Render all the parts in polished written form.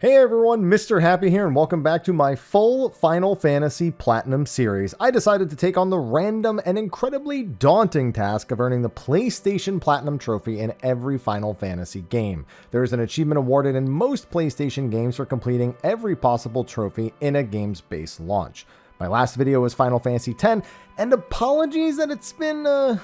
Hey everyone, Mr. Happy here, and welcome back to my full Final Fantasy Platinum series. I decided to take on the random and incredibly daunting task of earning the PlayStation Platinum trophy in every Final Fantasy game. There is an achievement awarded in most PlayStation games for completing every possible trophy in a game's base launch. My last video was Final Fantasy X, and apologies that it's been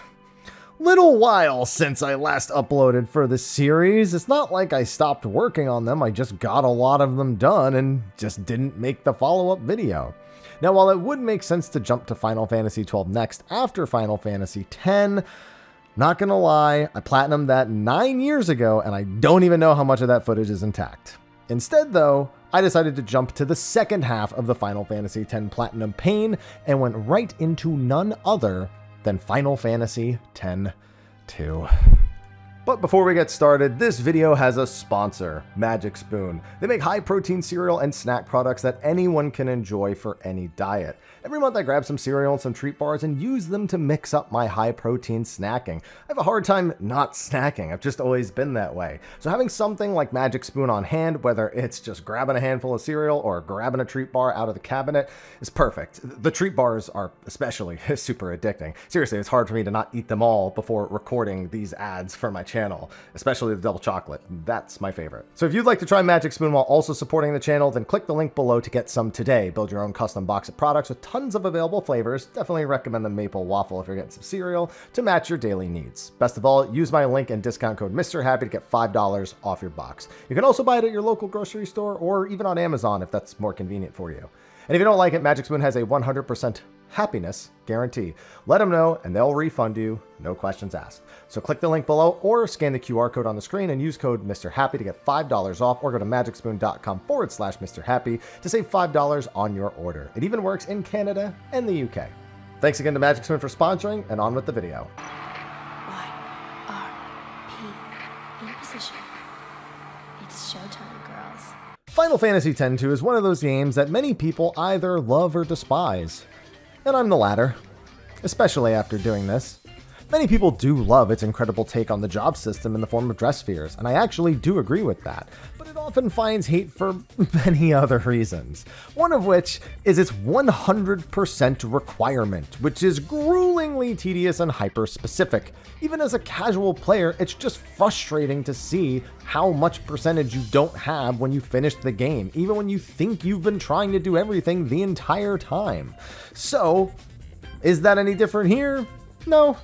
little while since I last uploaded for this series. It's not like I stopped working on them, I just got a lot of them done and just didn't make the follow-up video. Now, while it would make sense to jump to Final Fantasy XII next after Final Fantasy X, not gonna lie, I platinumed that 9 years ago and I don't even know how much of that footage is intact. Instead though, I decided to jump to the second half of the Final Fantasy X Platinum pain and went right into none other than Final Fantasy X-2. But before we get started, this video has a sponsor, Magic Spoon. They make high-protein cereal and snack products that anyone can enjoy for any diet. Every month I grab some cereal and some treat bars and use them to mix up my high-protein snacking. I have a hard time not snacking. I've just always been that way. So having something like Magic Spoon on hand, whether it's just grabbing a handful of cereal or grabbing a treat bar out of the cabinet, is perfect. The treat bars are especially super addicting. Seriously, it's hard for me to not eat them all before recording these ads for my channel, especially the double chocolate. That's my favorite. So if you'd like to try Magic Spoon while also supporting the channel, then click the link below to get some today. Build your own custom box of products with tons of available flavors. Definitely recommend the maple waffle if you're getting some cereal to match your daily needs. Best of all, use my link and discount code Mr. Happy to get $5 off your box. You can also buy it at your local grocery store or even on Amazon if that's more convenient for you. And if you don't like it, Magic Spoon has a 100% happiness guarantee. Let them know and they'll refund you, no questions asked. So click the link below or scan the QR code on the screen and use code Mr. Happy to get $5 off, or go to magicspoon.com/Mr. Happy to save $5 on your order. It even works in Canada and the UK. Thanks again to Magic Spoon for sponsoring, and on with the video. Y-R-P, in position. It's showtime, girls. Final Fantasy X-2 is one of those games that many people either love or despise. And I'm the latter, especially after doing this. Many people do love its incredible take on the job system in the form of dress spheres, and I actually do agree with that, but it often finds hate for many other reasons. One of which is its 100% requirement, which is gruelingly tedious and hyper-specific. Even as a casual player, it's just frustrating to see how much percentage you don't have when you finish the game, even when you think you've been trying to do everything the entire time. So, is that any different here? No.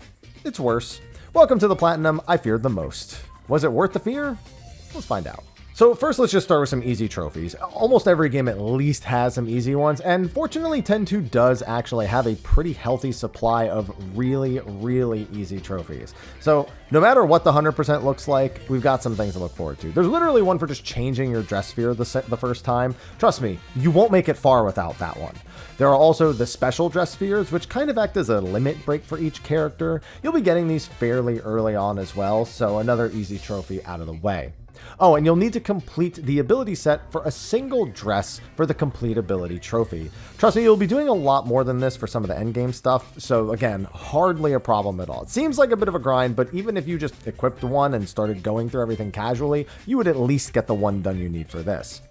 It's worse. Welcome to the Platinum I feared the most. Was it worth the fear? Let's find out. So first, let's just start with some easy trophies. Almost every game at least has some easy ones, and fortunately X-2 does actually have a pretty healthy supply of really, really easy trophies. So no matter what the 100% looks like, we've got some things to look forward to. There's literally one for just changing your dress sphere the first time. Trust me, you won't make it far without that one. There are also the special dress spheres, which kind of act as a limit break for each character. You'll be getting these fairly early on as well, so another easy trophy out of the way. Oh, and you'll need to complete the ability set for a single dress for the complete ability trophy. Trust me, you'll be doing a lot more than this for some of the endgame stuff, so again, hardly a problem at all. It seems like a bit of a grind, but even if you just equipped one and started going through everything casually, you would at least get the one done you need for this.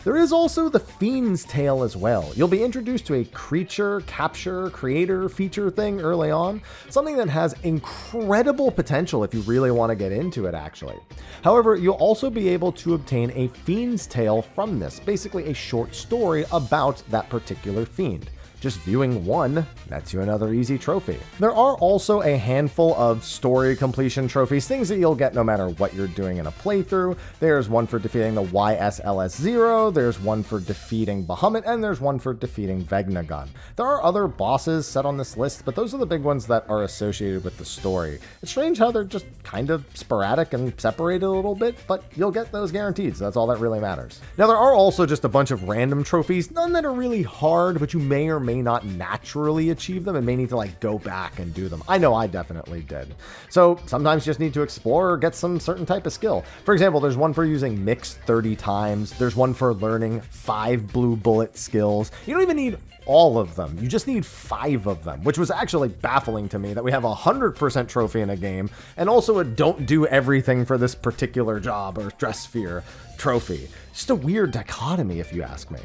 There is also the Fiend's Tale as well. You'll be introduced to a creature, capture, creator feature thing early on, something that has incredible potential if you really want to get into it actually. However, you'll also be able to obtain a Fiend's Tale from this, basically a short story about that particular fiend. Just viewing one nets you another easy trophy. There are also a handful of story completion trophies, things that you'll get no matter what you're doing in a playthrough. There's one for defeating the YSLS-0, there's one for defeating Bahamut, and there's one for defeating Vegnagun. There are other bosses set on this list, but those are the big ones that are associated with the story. It's strange how they're just kind of sporadic and separated a little bit, but you'll get those guaranteed, so that's all that really matters. Now there are also just a bunch of random trophies, none that are really hard, but you may or may not naturally achieve them and may need to like go back and do them. I know I definitely did. So sometimes you just need to explore or get some certain type of skill. For example, there's one for using mix 30 times. There's one for learning 5 blue bullet skills. You don't even need all of them. You just need 5 of them, which was actually baffling to me that we have a 100% trophy in a game and also a don't do everything for this particular job or dress sphere trophy. Just a weird dichotomy if you ask me.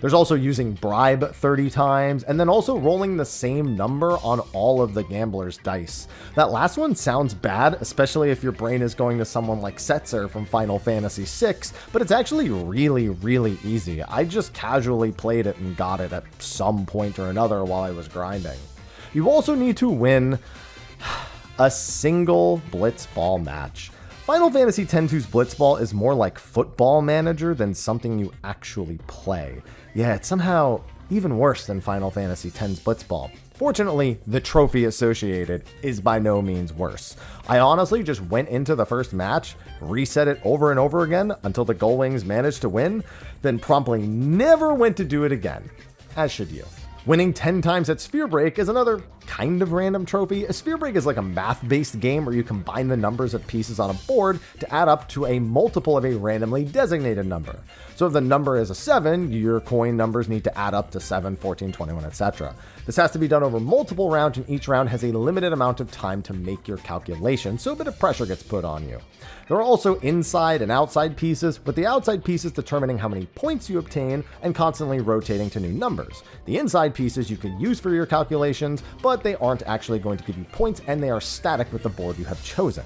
There's also using bribe 30 times and then also rolling the same number on all of the gambler's dice. That last one sounds bad, especially if your brain is going to someone like Setzer from Final Fantasy VI, but it's actually really, really easy. I just casually played it and got it at some point or another while I was grinding. You also need to win a single Blitzball match. Final Fantasy X-2's Blitzball is more like Football Manager than something you actually play. Yeah, it's somehow even worse than Final Fantasy X's Blitzball. Fortunately, the trophy associated is by no means worse. I honestly just went into the first match, reset it over and over again until the Gullwings managed to win, then promptly never went to do it again. As should you. Winning 10 times at Sphere Break is another kind of random trophy. A Sphere Break is like a math-based game where you combine the numbers of pieces on a board to add up to a multiple of a randomly designated number. So if the number is a 7, your coin numbers need to add up to 7, 14, 21, etc. This has to be done over multiple rounds, and each round has a limited amount of time to make your calculation, so a bit of pressure gets put on you. There are also inside and outside pieces, with the outside pieces determining how many points you obtain and constantly rotating to new numbers. The inside pieces you can use for your calculations, but they aren't actually going to give you points, and they are static with the board you have chosen.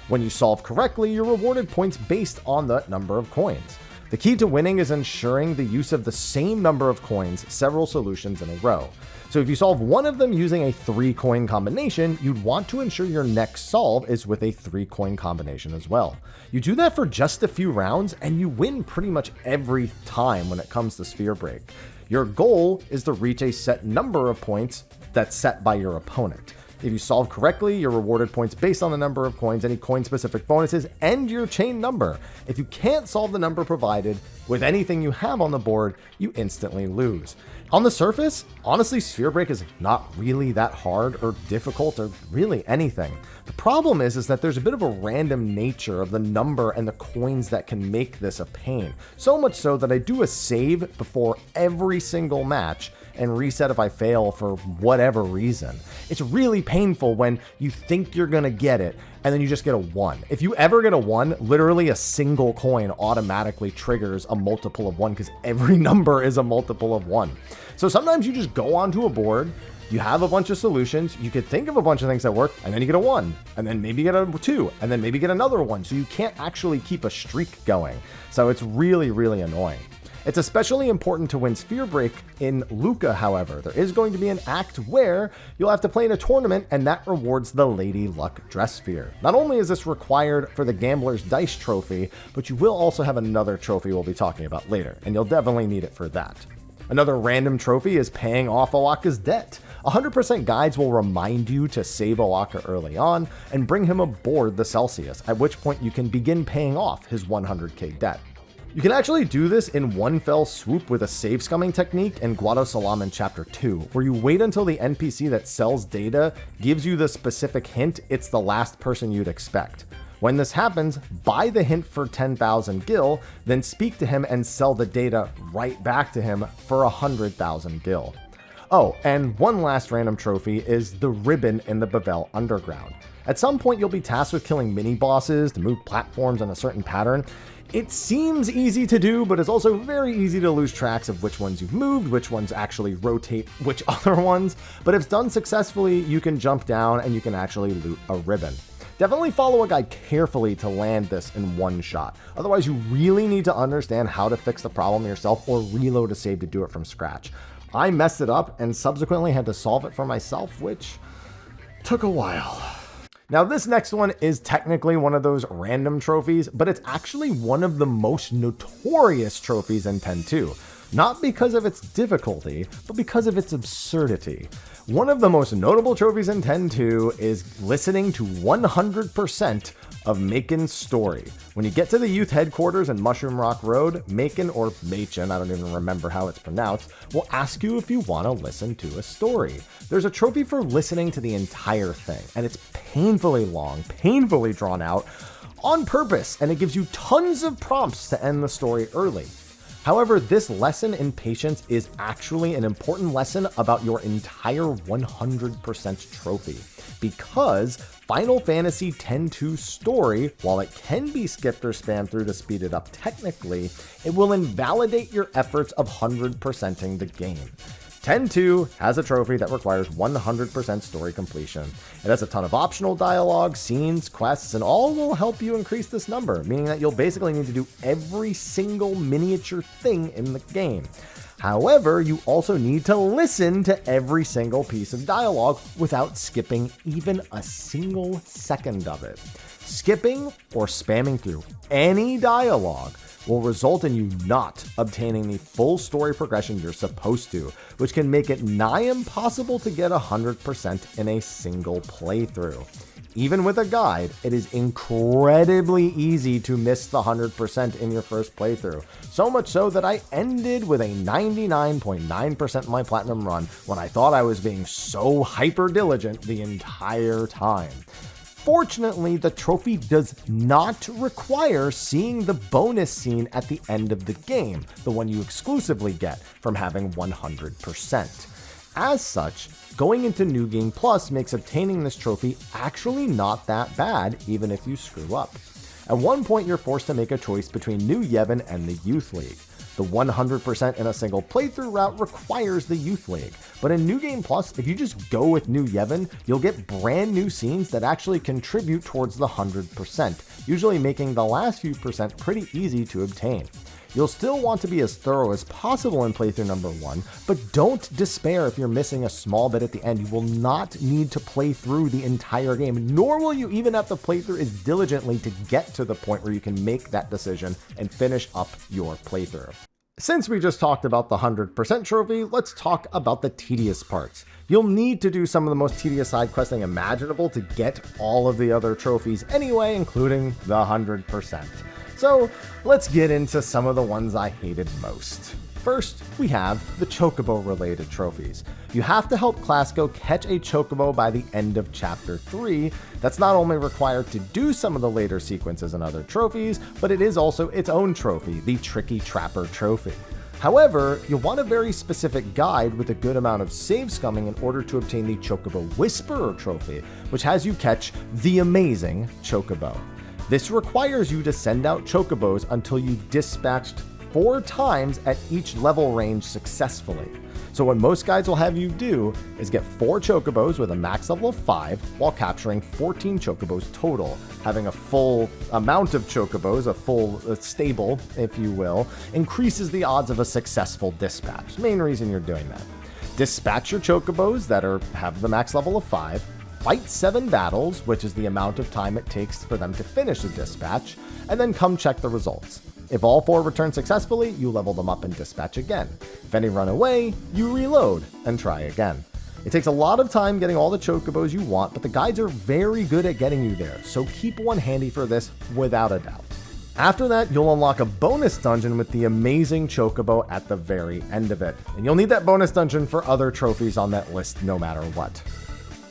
When you solve correctly, you're rewarded points based on the number of coins. The key to winning is ensuring the use of the same number of coins several solutions in a row. So if you solve one of them using a 3-coin combination, you'd want to ensure your next solve is with a 3-coin combination as well. You do that for just a few rounds, and you win pretty much every time when it comes to Sphere Break. Your goal is to reach a set number of points that's set by your opponent. If you solve correctly, you're rewarded points based on the number of coins, any coin-specific bonuses, and your chain number. If you can't solve the number provided with anything you have on the board, you instantly lose. On the surface, honestly, Sphere Break is not really that hard or difficult or really anything. The problem is that there's a bit of a random nature of the number and the coins that can make this a pain. So much so that I do a save before every single match and reset if I fail for whatever reason. It's really painful when you think you're gonna get it and then you just get a 1. If you ever get a 1, literally a single coin automatically triggers a multiple of 1 because every number is a multiple of 1. So sometimes you just go onto a board, you have a bunch of solutions, you could think of a bunch of things that work, and then you get a 1, and then maybe get a 2, and then maybe get another 1. So you can't actually keep a streak going. So it's really, really annoying. It's especially important to win Sphere Break in Luca, however. There is going to be an act where you'll have to play in a tournament, and that rewards the Lady Luck Dress Sphere. Not only is this required for the Gambler's Dice Trophy, but you will also have another trophy we'll be talking about later, and you'll definitely need it for that. Another random trophy is paying off Owaka's debt. 100% guides will remind you to save Owaka early on and bring him aboard the Celsius, at which point you can begin paying off his 100k debt. You can actually do this in one fell swoop with a save scumming technique in Guado Salam in Chapter 2, where you wait until the NPC that sells data gives you the specific hint it's the last person you'd expect. When this happens, buy the hint for 10,000 gil, then speak to him and sell the data right back to him for 100,000 gil. Oh, and one last random trophy is the ribbon in the Bavel Underground. At some point you'll be tasked with killing mini-bosses to move platforms in a certain pattern. It seems easy to do, but it's also very easy to lose tracks of which ones you've moved, which ones actually rotate which other ones. But if done successfully, you can jump down and you can actually loot a ribbon. Definitely follow a guide carefully to land this in one shot. Otherwise, you really need to understand how to fix the problem yourself or reload a save to do it from scratch. I messed it up and subsequently had to solve it for myself, which took a while. Now, this next one is technically one of those random trophies, but it's actually one of the most notorious trophies in 10-2. not because of its difficulty, but because of its absurdity. One of the most notable trophies in 10-2 is listening to 100% of Macon's story. When you get to the youth headquarters in Mushroom Rock Road, Macon, or Machen, I don't even remember how it's pronounced, will ask you if you want to listen to a story. There's a trophy for listening to the entire thing, and it's painfully long, painfully drawn out, on purpose, and it gives you tons of prompts to end the story early. However, this lesson in patience is actually an important lesson about your entire 100% trophy, because Final Fantasy X-2's story, while it can be skipped or spammed through to speed it up technically, it will invalidate your efforts of 100%ing the game. 10-2 has a trophy that requires 100% story completion. It has a ton of optional dialogue, scenes, quests, and all will help you increase this number, meaning that you'll basically need to do every single miniature thing in the game. However, you also need to listen to every single piece of dialogue without skipping even a single second of it. Skipping or spamming through any dialogue will result in you not obtaining the full story progression you're supposed to, which can make it nigh impossible to get 100% in a single playthrough. Even with a guide, it is incredibly easy to miss the 100% in your first playthrough. So much so that I ended with a 99.9% of my platinum run when I thought I was being so hyper diligent the entire time. Fortunately, the trophy does not require seeing the bonus scene at the end of the game, the one you exclusively get from having 100%. As such, going into New Game Plus makes obtaining this trophy actually not that bad, even if you screw up. At one point, you're forced to make a choice between New Yevon and the Youth League. The 100% in a single playthrough route requires the Youth League, but in New Game Plus, if you just go with New Yevon, you'll get brand new scenes that actually contribute towards the 100%, usually making the last few percent pretty easy to obtain. You'll still want to be as thorough as possible in playthrough number 1, but don't despair if you're missing a small bit at the end. You will not need to play through the entire game, nor will you even have to play through as diligently to get to the point where you can make that decision and finish up your playthrough. Since we just talked about the 100% trophy, let's talk about the tedious parts. You'll need to do some of the most tedious side questing imaginable to get all of the other trophies anyway, including the 100%. So let's get into some of the ones I hated most. First, we have the Chocobo-related trophies. You have to help Classico catch a Chocobo by the end of Chapter 3. That's not only required to do some of the later sequences and other trophies, but it is also its own trophy, the Tricky Trapper Trophy. However, you'll want a very specific guide with a good amount of save scumming in order to obtain the Chocobo Whisperer Trophy, which has you catch the amazing Chocobo. This requires you to send out Chocobos until you've dispatched 4 times at each level range successfully. So what most guides will have you do is get 4 Chocobos with a max level of 5 while capturing 14 Chocobos total. Having a full amount of Chocobos, a full stable, if you will, increases the odds of a successful dispatch. Main reason you're doing that. Dispatch your Chocobos that have the max level of 5, fight 7 battles, which is the amount of time it takes for them to finish the dispatch, and then come check the results. If all 4 return successfully, you level them up and dispatch again. If any run away, you reload and try again. It takes a lot of time getting all the Chocobos you want, but the guides are very good at getting you there, so keep one handy for this without a doubt. After that, you'll unlock a bonus dungeon with the amazing Chocobo at the very end of it, and you'll need that bonus dungeon for other trophies on that list no matter what.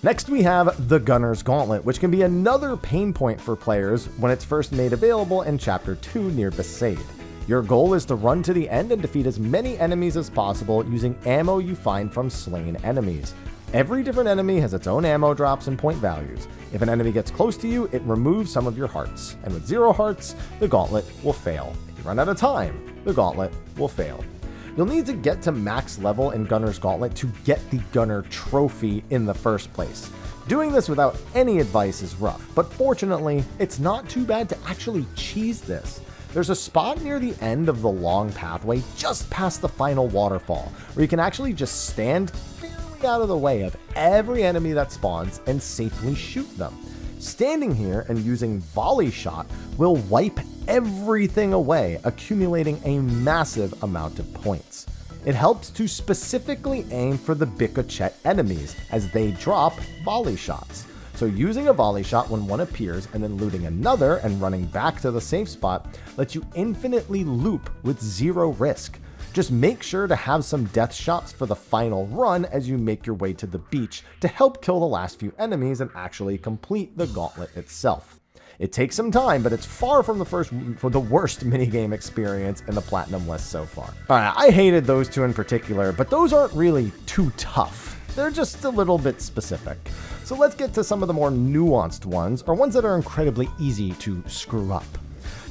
Next, we have the Gunner's Gauntlet, which can be another pain point for players when it's first made available in Chapter 2 near Besaid. Your goal is to run to the end and defeat as many enemies as possible using ammo you find from slain enemies. Every different enemy has its own ammo drops and point values. If an enemy gets close to you, it removes some of your hearts, and with 0 hearts, the gauntlet will fail. If you run out of time, the gauntlet will fail. You'll need to get to max level in Gunner's Gauntlet to get the Gunner Trophy in the first place. Doing this without any advice is rough, but fortunately, it's not too bad to actually cheese this. There's a spot near the end of the long pathway just past the final waterfall, where you can actually just stand fairly out of the way of every enemy that spawns and safely shoot them. Standing here and using volley shot will wipe everything away, accumulating a massive amount of points. It helps to specifically aim for the Bicochet enemies as they drop volley shots. So using a volley shot when one appears and then looting another and running back to the safe spot lets you infinitely loop with zero risk. Just make sure to have some death shots for the final run as you make your way to the beach to help kill the last few enemies and actually complete the gauntlet itself. It takes some time, but it's far from the worst minigame experience in the Platinum list so far. Alright, I hated those two in particular, but those aren't really too tough. They're just a little bit specific. So let's get to some of the more nuanced ones, or ones that are incredibly easy to screw up.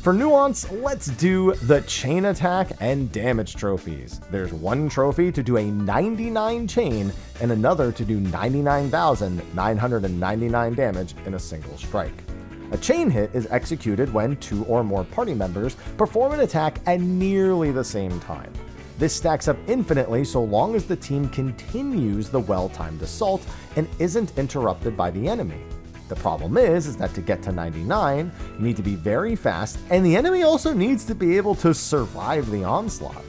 For nuance, let's do the chain attack and damage trophies. There's one trophy to do a 99 chain and another to do 99,999 damage in a single strike. A chain hit is executed when 2 or more party members perform an attack at nearly the same time. This stacks up infinitely so long as the team continues the well-timed assault and isn't interrupted by the enemy. The problem is that to get to 99, you need to be very fast, and the enemy also needs to be able to survive the onslaught.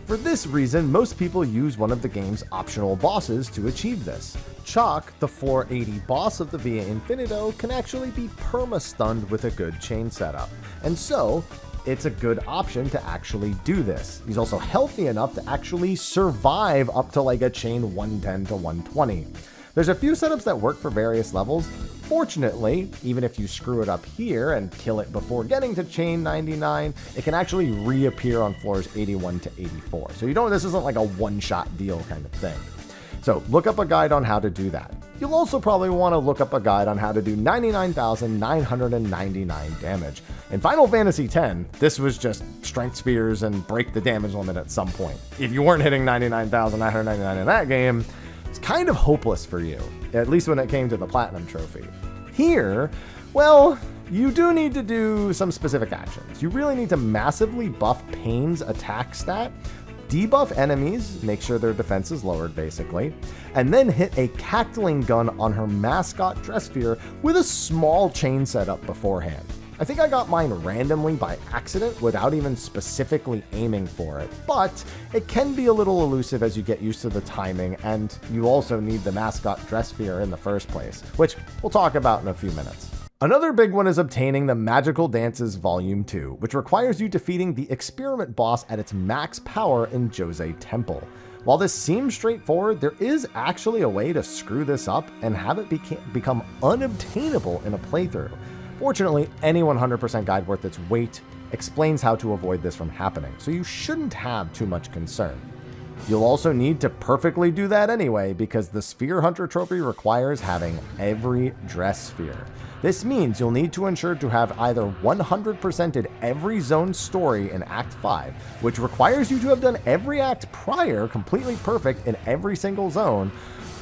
For this reason, most people use one of the game's optional bosses to achieve this. Chalk, the 480 boss of the Via Infinito, can actually be perma-stunned with a good chain setup, and so it's a good option to actually do this. He's also healthy enough to actually survive up to like a chain 110 to 120. There's a few setups that work for various levels. Fortunately, even if you screw it up here and kill it before getting to chain 99, it can actually reappear on floors 81 to 84. So this isn't like a one-shot deal kind of thing. So look up a guide on how to do that. You'll also probably want to look up a guide on how to do 99,999 damage. In Final Fantasy X, this was just strength spheres and break the damage limit at some point. If you weren't hitting 99,999 in that game, it's kind of hopeless for you, at least when it came to the Platinum Trophy. Here, well, you do need to do some specific actions. You really need to massively buff Pain's attack stat, debuff enemies, make sure their defense is lowered basically, and then hit a cackling gun on her mascot dress sphere with a small chain setup beforehand. I think I got mine randomly by accident without even specifically aiming for it, but it can be a little elusive as you get used to the timing, and you also need the mascot dress sphere in the first place, which we'll talk about in a few minutes. Another big one is obtaining the Magical Dances Volume 2, which requires you defeating the experiment boss at its max power in Jose Temple. While this seems straightforward, there is actually a way to screw this up and have it become unobtainable in a playthrough. Fortunately, any 100% guide worth its weight explains how to avoid this from happening, so you shouldn't have too much concern. You'll also need to perfectly do that anyway, because the Sphere Hunter trophy requires having every dress sphere. This means you'll need to ensure to have either 100%ed every zone story in Act 5, which requires you to have done every act prior completely perfect in every single zone,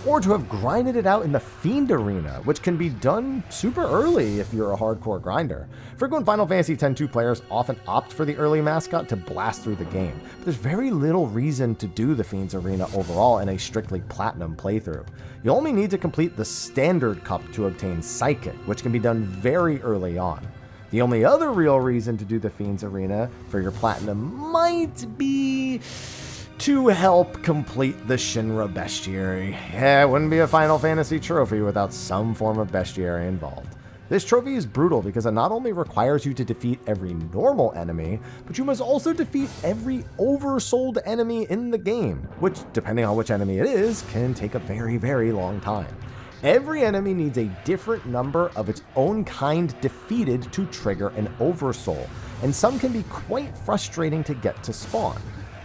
or to have grinded it out in the Fiend Arena, which can be done super early if you're a hardcore grinder. Frequent Final Fantasy X-2 players often opt for the early mascot to blast through the game, but there's very little reason to do the Fiend's Arena overall in a strictly Platinum playthrough. You only need to complete the Standard Cup to obtain Psychic, which can be done very early on. The only other real reason to do the Fiend's Arena for your Platinum might be to help complete the Shinra Bestiary. Yeah, it wouldn't be a Final Fantasy trophy without some form of bestiary involved. This trophy is brutal because it not only requires you to defeat every normal enemy, but you must also defeat every oversold enemy in the game, which, depending on which enemy it is, can take a very, very long time. Every enemy needs a different number of its own kind defeated to trigger an oversoul, and some can be quite frustrating to get to spawn.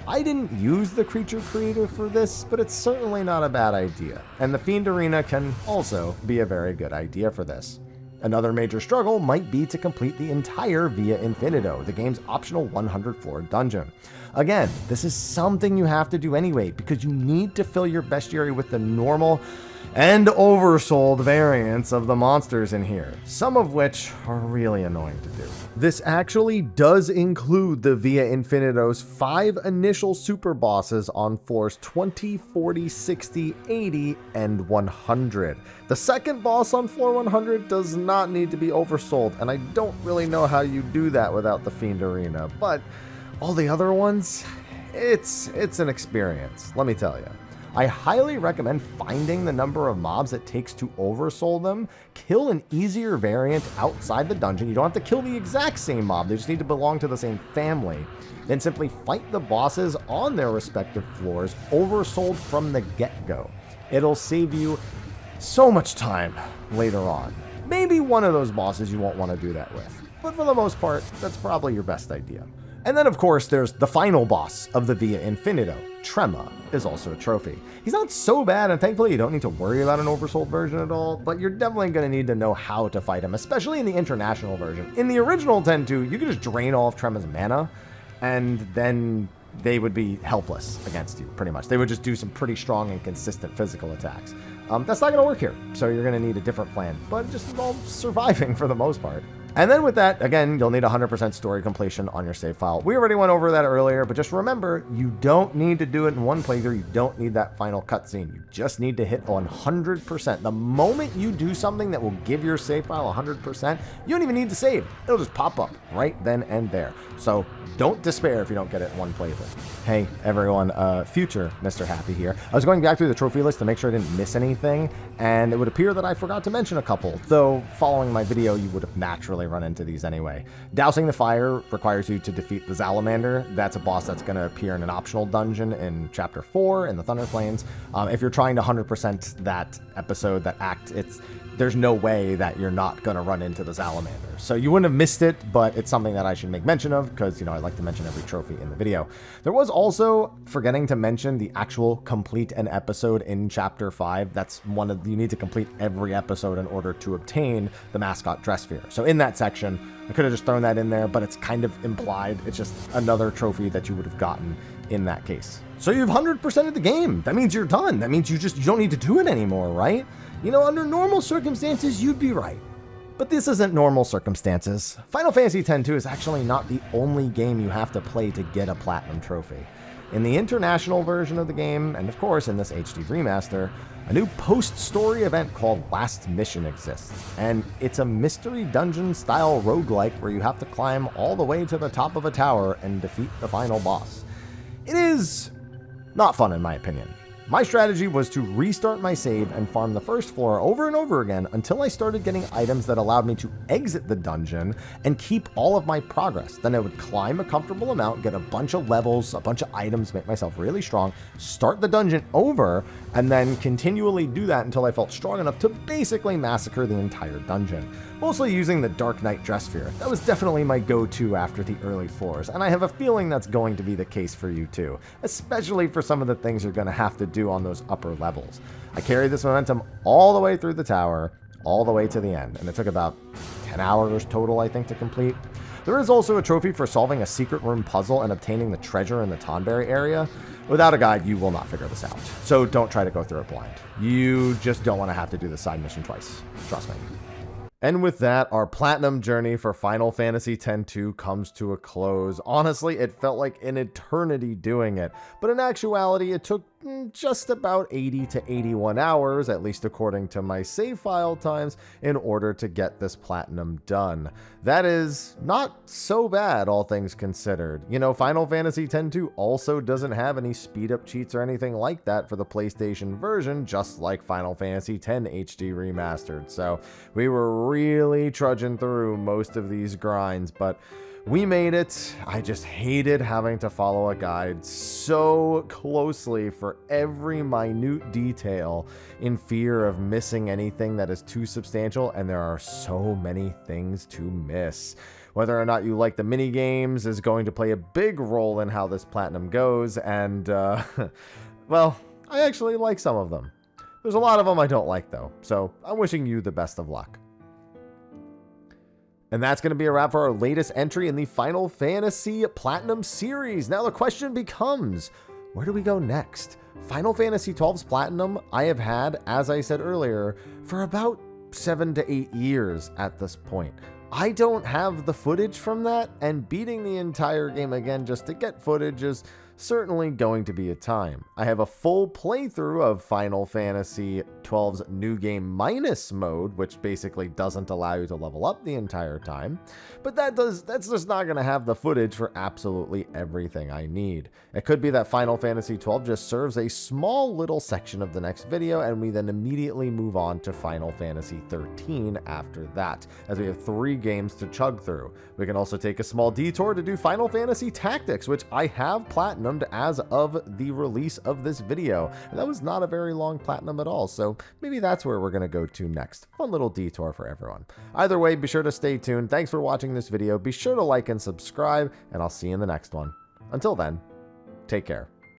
I didn't use the creature creator for this, but it's certainly not a bad idea, and the Fiend Arena can also be a very good idea for this. Another major struggle might be to complete the entire Via Infinito, the game's optional 100-floor dungeon. Again, this is something you have to do anyway, because you need to fill your bestiary with the normal and oversold variants of the monsters in here, some of which are really annoying to do. This actually does include the Via Infinito's 5 initial super bosses on floors 20, 40, 60, 80, and 100. The second boss on floor 100 does not need to be oversold, and I don't really know how you do that without the Fiend Arena, but all the other ones, it's an experience, let me tell you. I highly recommend finding the number of mobs it takes to oversoul them, kill an easier variant outside the dungeon. You don't have to kill the exact same mob, they just need to belong to the same family. Then simply fight the bosses on their respective floors, oversouled from the get-go. It'll save you so much time later on. Maybe one of those bosses you won't want to do that with, but for the most part, that's probably your best idea. And then, of course, there's the final boss of the Via Infinito. Trema is also a trophy. He's not so bad, and thankfully you don't need to worry about an oversold version at all, but you're definitely going to need to know how to fight him, especially in the international version. In the original 10-2, you could just drain all of Trema's mana, and then they would be helpless against you, pretty much. They would just do some pretty strong and consistent physical attacks. That's not going to work here, so you're going to need a different plan, but just involve surviving for the most part. And then with that, again, you'll need 100% story completion on your save file. We already went over that earlier, but just remember, you don't need to do it in one playthrough. You don't need that final cutscene. You just need to hit 100%. The moment you do something that will give your save file 100%, you don't even need to save. It'll just pop up right then and there. So don't despair if you don't get it in one playthrough. Hey, everyone, future Mr. Happy here. I was going back through the trophy list to make sure I didn't miss anything, and it would appear that I forgot to mention a couple, though following my video, you would have naturally run into these anyway. Dousing the fire requires you to defeat the Salamander. That's a boss that's going to appear in an optional dungeon in Chapter 4 in the Thunder Plains. If you're trying to 100% that episode, that act, there's no way that you're not going to run into the Salamander. So you wouldn't have missed it, but it's something that I should make mention of because, I like to mention every trophy in the video. There was also forgetting to mention the actual complete an episode in Chapter 5. That's you need to complete every episode in order to obtain the mascot dress sphere. So in that section, I could have just thrown that in there, but it's kind of implied. It's just another trophy that you would have gotten in that case. So you've 100%ed the game. That means you're done. That means you don't need to do it anymore, right? Under normal circumstances, you'd be right. But this isn't normal circumstances. Final Fantasy X-2 is actually not the only game you have to play to get a Platinum trophy. In the international version of the game, and of course in this HD remaster, a new post-story event called Last Mission exists, and it's a mystery dungeon style roguelike where you have to climb all the way to the top of a tower and defeat the final boss. It is not fun in my opinion. My strategy was to restart my save and farm the first floor over and over again until I started getting items that allowed me to exit the dungeon and keep all of my progress. Then I would climb a comfortable amount, get a bunch of levels, a bunch of items, make myself really strong, start the dungeon over, and then continually do that until I felt strong enough to basically massacre the entire dungeon. Mostly using the Dark Knight dress sphere. That was definitely my go-to after the early floors, and I have a feeling that's going to be the case for you too, especially for some of the things you're going to have to do on those upper levels. I carried this momentum all the way through the tower, all the way to the end, and it took about 10 hours total, I think, to complete. There is also a trophy for solving a secret room puzzle and obtaining the treasure in the Tonberry area. Without a guide, you will not figure this out, so don't try to go through it blind. You just don't want to have to do the side mission twice, trust me. And with that, our platinum journey for Final Fantasy X-2 comes to a close. Honestly, it felt like an eternity doing it, but in actuality, it took just about 80 to 81 hours, at least according to my save file times, in order to get this platinum done. That is not so bad, all things considered. Final Fantasy X-2 also doesn't have any speed up cheats or anything like that for the PlayStation version, just like Final Fantasy X HD Remastered. So we were really trudging through most of these grinds, but we made it. I just hated having to follow a guide so closely for every minute detail in fear of missing anything that is too substantial, and there are so many things to miss. Whether or not you like the mini games is going to play a big role in how this platinum goes, and well, I actually like some of them. There's a lot of them I don't like though, so I'm wishing you the best of luck. And that's going to be a wrap for our latest entry in the Final Fantasy Platinum series. Now the question becomes, where do we go next? Final Fantasy XII's Platinum I have had, as I said earlier, for about 7 to 8 years at this point. I don't have the footage from that, and beating the entire game again just to get footage is certainly going to be a time. I have a full playthrough of Final Fantasy XII's New Game Minus mode, which basically doesn't allow you to level up the entire time, but that's just not going to have the footage for absolutely everything I need. It could be that Final Fantasy XII just serves a small little section of the next video, and we then immediately move on to Final Fantasy XIII after that, as we have 3 games to chug through. We can also take a small detour to do Final Fantasy Tactics, which I have platinumed as of the release of this video, and that was not a very long platinum at all, so maybe that's where we're going to go to next. Fun little detour for everyone. Either way, be sure to stay tuned. Thanks for watching this video. Be sure to like and subscribe, and I'll see you in the next one. Until then, take care.